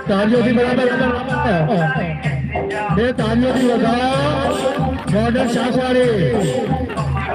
તાળીઓથી બરાબર બે તાળીઓથી વધારો મોડર્ન શાકવાળી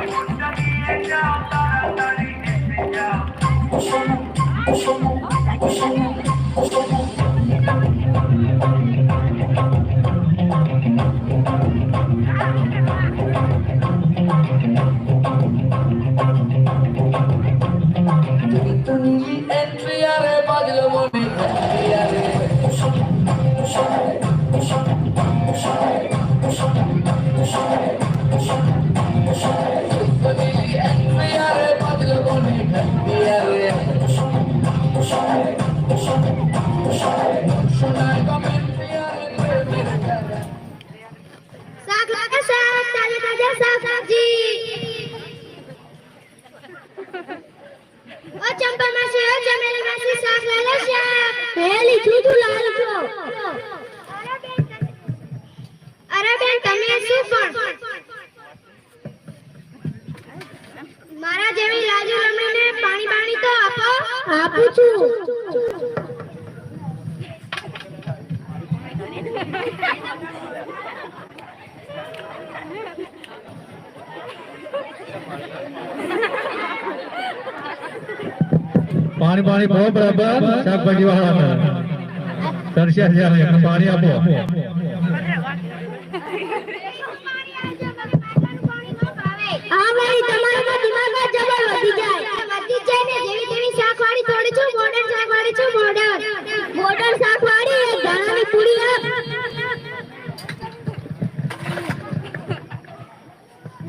મારા જેવી લાજુ રમણીને પાણી તો આપો. આપું છું. પાણી બહુ બરાબર શાકભાજી વાળા તરસ્યા છે પાણી આપો. હા ભાઈ તમારા દિમાગમાં જબર વધી જાય ને જેવી તેવી શાકવાળી થોડી છું મોડર્ન શાકવાળી છું મોડર્ન શાકવાળી એક દાણાની પૂરી આપ.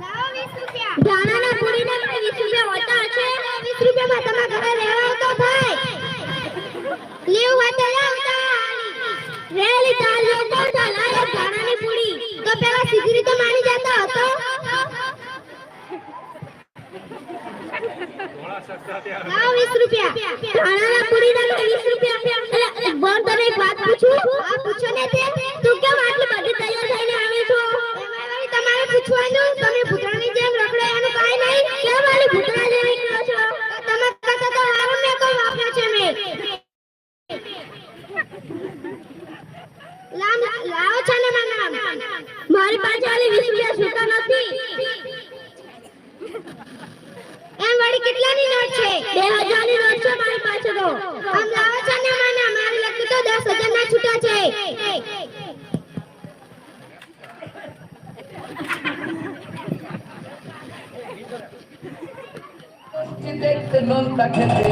લાવો 20 રૂપિયા. દાણાના પૂરીના 20 રૂપિયા હોતા છે. 20 રૂપિયામાં તમારા ઘરે રહેવા તો થાય. લેવ વાતે લાવતા રેલી તાળીઓ કોણ લાય દાણાની પૂરી તો પેલા સીધી રીતે માની જતો હતો. લાવ 20 રૂપિયા. દાણાના પૂરીના 20 રૂપિયા. બોલ તને એક વાત પૂછું. આ પૂછો ને તે તું કેમ આટલી બધી તૈયાર થઈને આવી છો? એમાં તમારે પૂછવાનું તમે ભૂતરાની જેમ રખડે એનું કાઈ નહીં. કેમ વાલી ભૂતરા જેવી કરો છો? તમે કરતા તો હારું મેં કોઈ વાપર્યો છે મે. લાવો છે ને નામ મારી પાસે વાલી 20 રૂપિયા છૂટા નથી. એમ વાળી કેટલાની નોટ છે? 2000 ની નોટ છે મારી પાસે તો. આમ લાવો છો ને માના મારી લગતી તો 10,000 ના છૂટા છે. देखते नोन का खेते